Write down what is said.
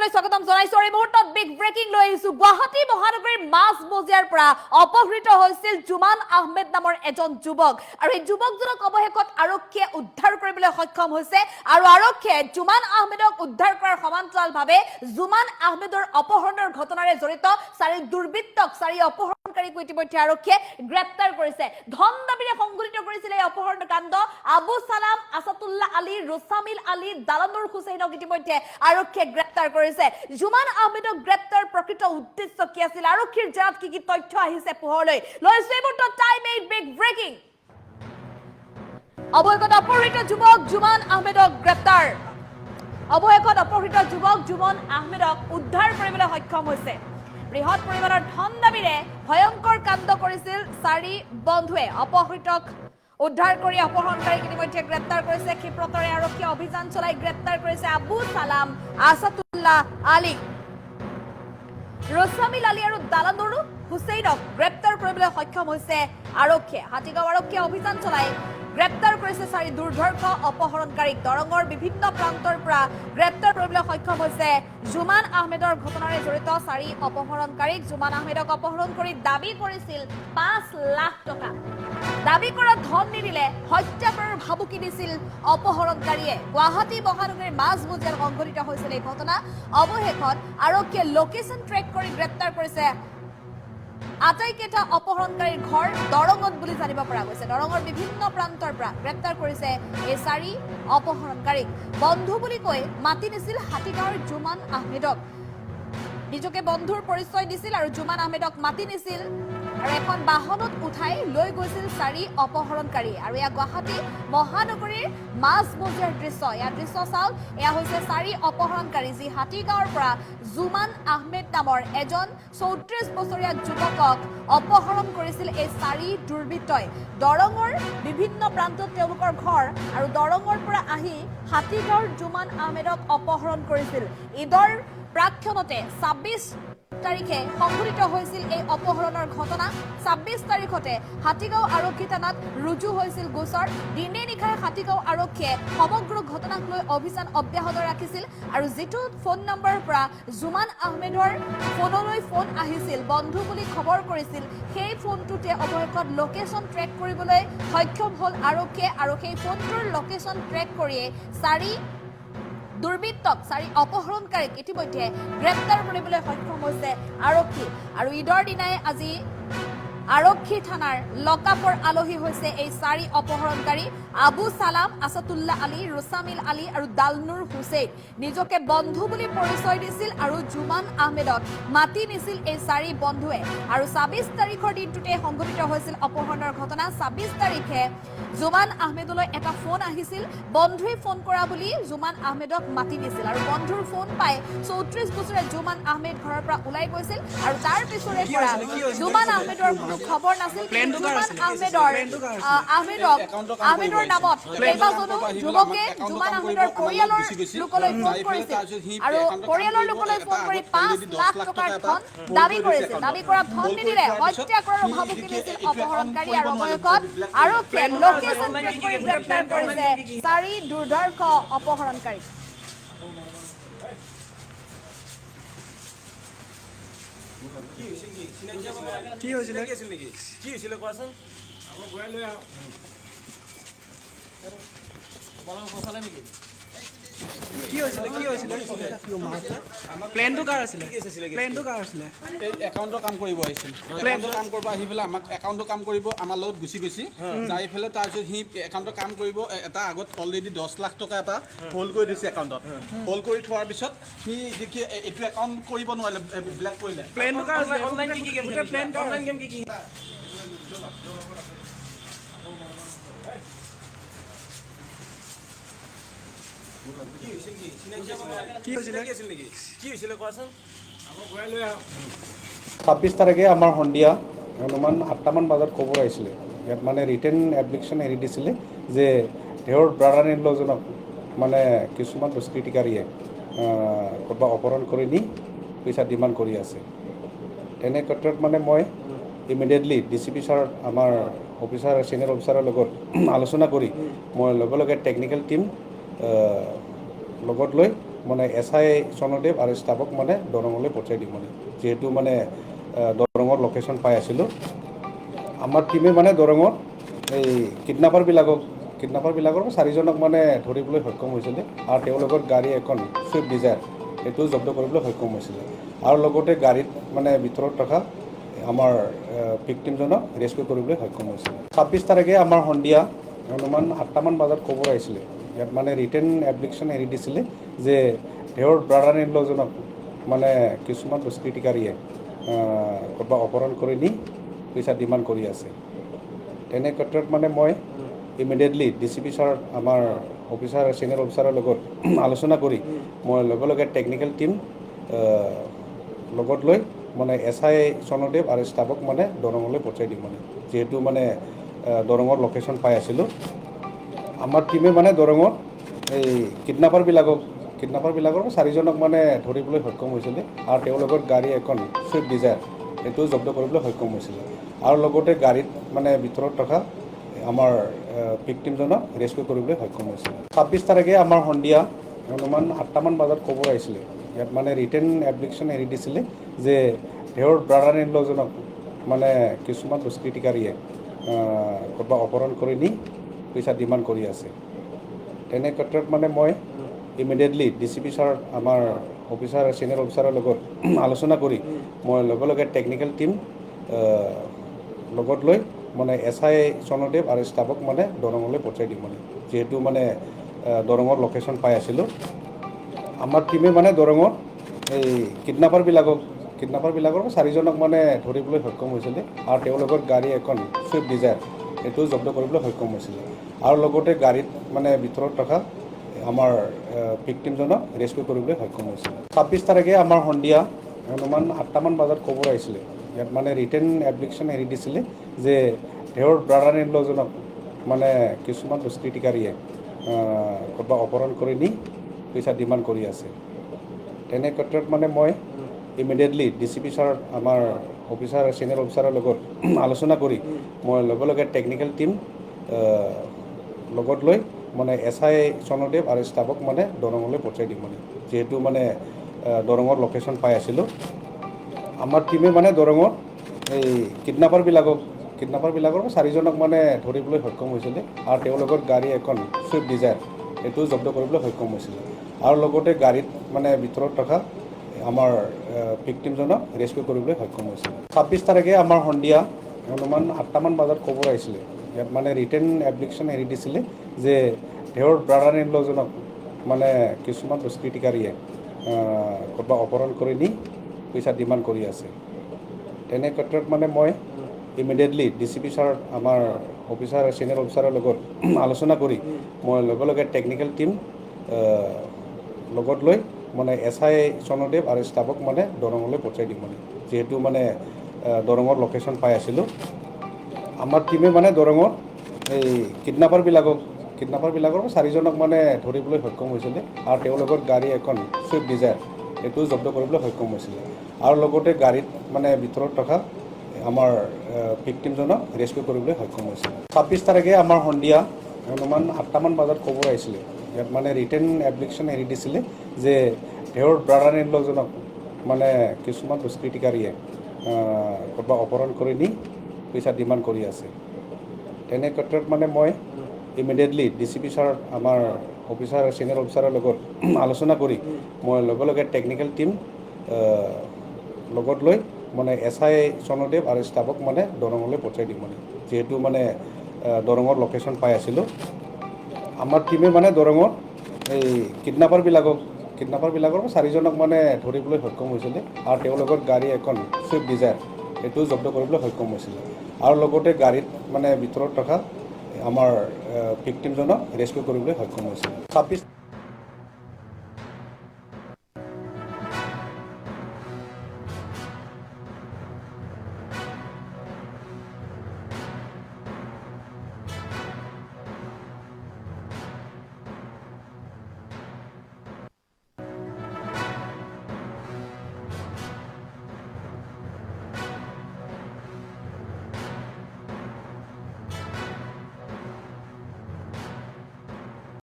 বুলেটিনলৈ স্বাগতম জনাইছো। এই মুহূৰ্তত বিগ ব্ৰেকিং লৈ আহিছো। গুৱাহাটী মহানগৰীৰ মাছ বজিয়াৰ পৰা অপহৃত হৈছিল জুমান আহমেদ নামৰ এজন যুৱক, আৰু এই যুৱকজনক অৱশেষত আৰক্ষীয়ে উদ্ধাৰ কৰিবলৈ সক্ষম হৈছে। আৰু আৰক্ষীয়ে জুমান আহমেদক উদ্ধাৰ কৰাৰ সমান্তৰালভাৱে জুমান আহমেদৰ অপহৰণৰ ঘটনাৰে জড়িত চাৰি দুৰ্বৃত্তক, চাৰি অপহৰণকাৰীক ইতিমধ্যে আৰক্ষীয়ে গ্ৰেপ্তাৰ কৰিছে। ধন দাবীৰে সংঘটিত কৰিছিল এই অপহৰণ কাণ্ড। আবু সালাম, আসাদুল্লাহ আলী, ৰুছামিল আলী, দালানুৰ হুছেইনক ইতিমধ্যে আৰক্ষীয়ে গ্ৰেপ্তাৰ কৰিছে। জুমান আহমেদক গ্ৰেপ্তাৰ প্ৰকৃত উদ্দেশ্য কি আছিল, আৰক্ষীৰ জাত কি তথ্য আহিছে পোহৰলৈ লৈছে। এই মুহূৰ্তত টাইম 8 বিগ ব্ৰেকিং। অৱশেষত অপহৃত যুৱক জুমান আহমেদক গ্ৰেপ্তাৰ। অৱশেষত অপহৃত যুৱক জুমান আহমেদক উদ্ধাৰ কৰিবলৈ সক্ষম হৈছে। বৃহৎ পৰিমাণৰ ধন দাবীৰে ভয়ংকৰ কাণ্ড কৰিছিল চাৰি বন্ধুৱে। অপহৃতক উদ্ধাৰ কৰি অপহৰণকাৰীক ইতিমধ্যে গ্ৰেপ্তাৰ কৰিছে। ক্ষিপ্ৰতাৰে আৰক্ষীয়ে অভিযান চলাই গ্ৰেপ্তাৰ কৰিছে আবু সালাম, আসাদুল্লাহ আলী, ৰুছামিল আলী আৰু দালানুৰ হুছেইনক গ্ৰেপ্তাৰ কৰিবলৈ সক্ষম হৈছে আৰক্ষীয়ে। হাতীগাঁও আৰক্ষীয়ে অভিযান চলাই গ্ৰেপ্তাৰ কৰিছে চাৰি দুৰ্ধৰ্ষ অপহৰণকাৰীক। দৰঙৰ বিভিন্ন প্ৰান্তৰ পৰা গ্ৰেপ্তাৰ কৰিবলৈ সক্ষম হৈছে জুমান আহমেদৰ ঘটনাৰে জড়িত চাৰি অপহৰণকাৰীক। জুমান আহমেদক অপহৰণ কৰি দাবী কৰিছিল 5 লাখ টকা। দাবী কৰা ধন নিদিলে হত্যা কৰাৰ ভাবুকি দিছিল অপহৰণকাৰীয়ে। গুৱাহাটী মহানগৰীৰ মাজমজিয়াত সংঘটিত হৈছিল এই ঘটনা। অৱশেষত আৰক্ষীয়ে লোকেশ্যন ট্ৰেক কৰি গ্ৰেপ্তাৰ কৰিছে আটাইকেইটা অপহৰণকাৰীৰ ঘৰ দৰঙত বুলি জানিব পৰা গৈছে। দৰঙৰ বিভিন্ন প্ৰান্তৰ পৰা গ্ৰেপ্তাৰ কৰিছে এই চাৰি অপহৰণকাৰীক। বন্ধু বুলি কৈ মাতি নিছিল হাতীগাঁৱৰ জুমান আহমেদক। নিজকে বন্ধুৰ পৰিচয় দিছিল আৰু জুমান আহমেদক মাতি নিছিল আৰু এখন বাহনত উঠাই লৈ গৈছিল চাৰি অপহৰণকাৰী। আৰু এয়া গুৱাহাটী মহানগৰীৰ মাজমজিয়াৰ দৃশ্য। ইয়াৰ দৃশ্য চাওক, এয়া হৈছে চাৰি অপহৰণকাৰী, যি হাতীগাঁৱৰ পৰা জুমান আহমেদ নামৰ এজন 34 বছৰীয়া যুৱকক অপহৰণ কৰিছিল এই চাৰি দুৰ্বৃত্তই। দৰঙৰ বিভিন্ন প্ৰান্তত তেওঁলোকৰ ঘৰ, আৰু দৰঙৰ পৰা আহি হাতীগাঁৱৰ জুমান আহমেদক অপহৰণ কৰিছিল। ঈদৰ প্ৰাক্ষণতে 26 তাৰিখে সংঘটিত হৈছিল এই অপহৰণৰ ঘটনা। 26 তাৰিখতে হাতীগাঁও আৰক্ষী থানাত ৰুজু হৈছিল গোচৰ। দিনে নিশাই হাতীগাঁও আৰক্ষীয়ে সমগ্ৰ ঘটনাক লৈ অভিযান অব্যাহত ৰাখিছিল। আৰু যিটো ফোন নম্বৰৰ পৰা জুমান আহমেদৰ ফোনলৈ ফোন আহিছিল, বন্ধু বুলি খবৰ কৰিছিল, সেই ফোনটোতে অৱশেষত লোকেশ্যন ট্ৰেক কৰিবলৈ সক্ষম হ'ল আৰক্ষীয়ে। আৰু সেই ফোনটোৰ লোকেশ্যন ট্ৰেক কৰিয়ে চাৰি দুৰ্বৃত্তক, চাৰি অপহৰণকাৰীক ইতিমধ্যে গ্ৰেপ্তাৰ কৰিবলৈ সক্ষম হৈছে আৰক্ষী। আৰু ঈদৰ দিনাই আজি আৰক্ষী থানাৰ লকআপৰ আলহী হৈছে এই চাৰি অপহৰণকাৰী আবু সালাম, আসাদুল্লাহ আলী, ৰুছামিল আলী আৰু দালনুৰ হুছেইন। নিজকে বন্ধু বুলি পৰিচয় দিছিল আৰু জুমান আহমেদক মাতি নিছিল এই চাৰি বন্ধুৱে। আৰু 26 তাৰিখৰ দিনটোতে সংঘটিত হৈছিল অপহৰণৰ ঘটনা। 26 তাৰিখে জুমান আহমেদলৈ এটা ফোন আহিছিল। বন্ধুৱে ফোন কৰা বুলি জুমান আহমেদক মাতি দিছিল, আৰু বন্ধুৰ ফোন পাই 34 বছৰীয়া জুমান আহমেদ ঘৰৰ পৰা ওলাই গৈছিল। আৰু তাৰ পিছৰে পৰা জুমান আহমেদৰ খবৰ নাছিল। জুমান আহমেদৰ নামত কেইবাজনো যুৱকে জুমান আহমেদৰ পৰিয়ালৰ লোকলৈ ফোন কৰিছিল, আৰু পৰিয়ালৰ লোকলৈ ফোন কৰি 5 লাখ টকাৰ ধন দাবী কৰিছিল। দাবী কৰা ধন নিদিলে হত্যা কৰাৰ ভাবুকি দিছিল অপহৰণকাৰী। আৰু অৱশেষত আৰক্ষীয়ে লোকেশ্যন ট্ৰেক কৰি গ্ৰেপ্তাৰ কৰিছে চাৰি দুৰ্ধৰ্ষ অপহৰণকাৰী। কি হৈছিলে কোৱাচোন? প্লেনটো কাৰ আছিলে? একাউণ্টৰ কাম কৰিব আহিছিল। একাউণ্টৰ কাম কৰিব আহি পেলাই আমাক একাউণ্টৰ কাম কৰিব আমাৰ লগত গুচি গৈছে। যাই পেলাই তাৰপিছত সি একাউণ্টৰ কাম কৰিব এটা আগত অলৰেডি 10 লাখ টকা এটা হোল্ড কৰি দিছে একাউণ্টত। হোল্ড কৰি থোৱাৰ পিছত সি এইটো একাউণ্ট কৰিব নোৱাৰিলে, ব্লেক কৰিলে। প্লেনটো কাৰ আছিলে? অনলাইন কি গেম? অনলাইন গেম কি? কি হৈছিলে কোৱাচোন? 26 তাৰিখে আমাৰ সন্ধিয়া অনুমান 8টামান বজাত খবৰ আহিছিলে। ইয়াত মানে ৰিটেন এপ্লিকেশ্যন এৰি দিছিলে যে তেওঁৰ ব্ৰাদাৰ ইন লজনক মানে কিছুমান দুষ্কৃতিকাৰীয়ে ক'ৰবাত অপহৰণ কৰি নি পইচা ডিমাণ্ড কৰি আছে। তেনে ক্ষেত্ৰত মানে মই ইমিডিয়েটলি DCP ছাৰ, আমাৰ অফিচাৰ, ছিনিয়ৰ অফিচাৰৰ লগত আলোচনা কৰি মই লগে লগে টেকনিকেল টিম লগত লৈ মানে SI চন্দ্ৰদেৱ আৰু ষ্টাফক মানে দৰঙলৈ পঠিয়াই দিম মানে যিহেতু মানে দৰঙৰ লোকেশ্যন পাই আছিলোঁ আমাৰ টিমে মানে দৰঙত এই কিডনাপাৰবিলাকৰ 4জনক মানে ধৰিবলৈ সক্ষম হৈছিলে আৰু তেওঁলোকৰ গাড়ী এখন ছুইফ্ট ডিজায়াৰ এইটো জব্দ কৰিবলৈ সক্ষম হৈছিলে আৰু লগতে গাড়ীত মানে ভিতৰত থকা আমাৰ ভিক্টিমজনক ৰেস্কিউ কৰিবলৈ সক্ষম হৈছিলে 26 তাৰিখে আমাৰ সন্ধিয়া অনুমান 8টামান বজাত খবৰ আহিছিলে ইয়াত মানে ৰিটেন এপ্লিকেশ্যন এৰি দিছিলে যে তেওঁৰ ব্ৰাদাৰ ইন লজনক মানে কিছুমান দুষ্কৃতিকাৰীয়ে ক'ৰবাত অপহৰণ কৰি নি পইচা ডিমাণ্ড কৰি আছে তেনে ক্ষেত্ৰত মানে মই ইমিডিয়েটলি DCP ছাৰ আমাৰ অফিচাৰ চিনিয়ৰ অফিচাৰৰ লগত আলোচনা কৰি মই লগে লগে টেকনিকেল টিম লগত লৈ মানে SI চন্দ্ৰদেৱ আৰু ষ্টাফক মানে দৰঙলৈ পঠিয়াই দিম মানে যিহেতু মানে দৰঙৰ লোকেশ্যন পাই আছিলোঁ আমাৰ টিমে মানে দৰঙত এই কিডনাপাৰবিলাকৰ 4জনক মানে ধৰিবলৈ সক্ষম হৈছিলে আৰু তেওঁলোকৰ গাড়ী এখন ছুইফ্ট ডিজায়াৰ এইটো জব্দ কৰিবলৈ সক্ষম হৈছিলে আৰু লগতে গাড়ীত মানে ভিতৰত থকা আমাৰ ভিক্টিমজনক ৰেস্কিউ কৰিবলৈ সক্ষম হৈছিলে 26 তাৰিখে আমাৰ সন্ধিয়া অনুমান 8টামান বজাত খবৰ আহিছিলে ইয়াত মানে ৰিটেন এপ্লিকেশ্যন এৰি দিছিলে যে তেওঁৰ ব্ৰাদাৰ ইন লজনক মানে কিছুমান দুষ্কৃতিকাৰীয়ে ক'ৰবাত অপহৰণ কৰি নি পইচা ডিমাণ্ড কৰি আছে তেনে ক্ষেত্ৰত মানে মই ইমিডিয়েটলি DCP ছাৰ আমাৰ অফিচাৰ চিনিয়ৰ অফিচাৰৰ লগত আলোচনা কৰি মই লগে লগে টেকনিকেল টিম লগত লৈ মানে SI চন্দ্ৰদেৱ আৰু ষ্টাফক মানে দৰঙলৈ পঠিয়াই দিম মানে যিহেতু মানে দৰঙৰ লোকেশ্যন পাই আছিলোঁ আমাৰ টিমে মানে দৰঙত এই কিডনাপাৰবিলাকৰ 4জনক মানে ধৰিবলৈ সক্ষম হৈছিলে আৰু তেওঁলোকৰ গাড়ী এখন ছুইফ্ট ডিজায়াৰ এইটো জব্দ কৰিবলৈ সক্ষম হৈছিলে আৰু লগতে গাড়ীত মানে ভিতৰত থকা আমাৰ ভিক্টিমজনক ৰেস্কিউ কৰিবলৈ সক্ষম হৈছিলে 26 তাৰিখে আমাৰ সন্ধিয়া অনুমান 8টামান বজাত খবৰ আহিছিলে ইয়াত মানে ৰিটেন এপ্লিকেশ্যন এৰি দিছিলে যে তেওঁৰ ব্ৰাদাৰ ইন লজনক মানে কিছুমান দুষ্কৃতিকাৰীয়ে ক'ৰবাত অপহৰণ কৰি নি পইচা ডিমাণ্ড কৰি আছে তেনে ক্ষেত্ৰত মানে মই ইমিডিয়েটলি DCP ছাৰ আমাৰ অফিচাৰ চিনিয়ৰ অফিচাৰৰ লগত আলোচনা কৰি মই লগে লগে টেকনিকেল টিম লগত লৈ মানে SI চন্দ্ৰদেৱ আৰু ষ্টাফক মানে দৰঙলৈ পঠিয়াই দিম মানে যিহেতু মানে দৰঙৰ লোকেশ্যন পাই আছিলোঁ আমাৰ টিমে মানে দৰঙত এই কিডনাপাৰবিলাকৰ 4জনক মানে ধৰিবলৈ সক্ষম হৈছিলে আৰু তেওঁলোকৰ গাড়ী এখন ছুইফ্ট ডিজায়াৰ এইটো জব্দ কৰিবলৈ সক্ষম হৈছিলে আৰু লগতে গাড়ীত মানে ভিতৰত থকা আমাৰ ভিক্টিমজনক ৰেস্কিউ কৰিবলৈ সক্ষম হৈছিলে 26 তাৰিখে আমাৰ সন্ধিয়া অনুমান 8টামান বজাত খবৰ আহিছিলে ইয়াত মানে ৰিটেন এপ্লিকেশ্যন এৰি দিছিলে যে তেওঁৰ ব্ৰাদাৰ ইন লজনক মানে কিছুমান দুষ্কৃতিকাৰীয়ে ক'ৰবাত অপহৰণ কৰি নি পইচা ডিমাণ্ড কৰি আছে তেনে ক্ষেত্ৰত মানে মই ইমিডিয়েটলি DCP ছাৰ আমাৰ অফিচাৰ চিনিয়ৰ অফিচাৰৰ লগত আলোচনা কৰি মই লগে লগে টেকনিকেল টিম লগত লৈ মানে SI চন্দ্ৰদেৱ আৰু ষ্টাফক মানে দৰঙলৈ পঠিয়াই দিম মানে যিহেতু মানে দৰঙৰ লোকেশ্যন পাই আছিলোঁ আমাৰ টিমে মানে দৰঙত এই কিডনাপাৰবিলাকৰ 4জনক মানে ধৰিবলৈ সক্ষম হৈছিলে আৰু তেওঁলোকৰ গাড়ী এখন ছুইফ্ট ডিজায়াৰ এইটো জব্দ কৰিবলৈ সক্ষম হৈছিলে আৰু লগতে গাড়ীত মানে ভিতৰত থকা আমাৰ ভিক্টিমজনক ৰেস্কিউ কৰিবলৈ সক্ষম হৈছিলে 26 তাৰিখে আমাৰ সন্ধিয়া অনুমান 8টামান বজাত খবৰ আহিছিলে ইয়াত মানে ৰিটেন এপ্লিকেশ্যন এৰি দিছিলে যে তেওঁৰ ব্ৰাদাৰ ইন লজনক মানে কিছুমান দুষ্কৃতিকাৰীয়ে ক'ৰবাত অপহৰণ কৰি নি পইচা ডিমাণ্ড কৰি আছে তেনে ক্ষেত্ৰত মানে মই ইমিডিয়েটলি DCP ছাৰ আমাৰ অফিচাৰ চিনিয়ৰ অফিচাৰৰ লগত আলোচনা কৰি মই লগে লগে টেকনিকেল টিম লগত লৈ মানে SI চন্দ্ৰদেৱ আৰু ষ্টাফক মানে দৰঙলৈ পঠিয়াই দিম মানে যিহেতু মানে দৰঙৰ লোকেশ্যন পাই আছিলোঁ আমাৰ টিমে মানে দৰঙত এই কিডনাপাৰবিলাকৰ 4জনক মানে ধৰিবলৈ সক্ষম হৈছিলে আৰু তেওঁলোকৰ গাড়ী এখন ছুইফ্ট ডিজায়াৰ এইটো জব্দ কৰিবলৈ সক্ষম হৈছিলে আৰু লগতে গাড়ীত মানে ভিতৰত থকা আমাৰ ভিক্টিমজনক ৰেস্কিউ কৰিবলৈ সক্ষম হৈছিলে 26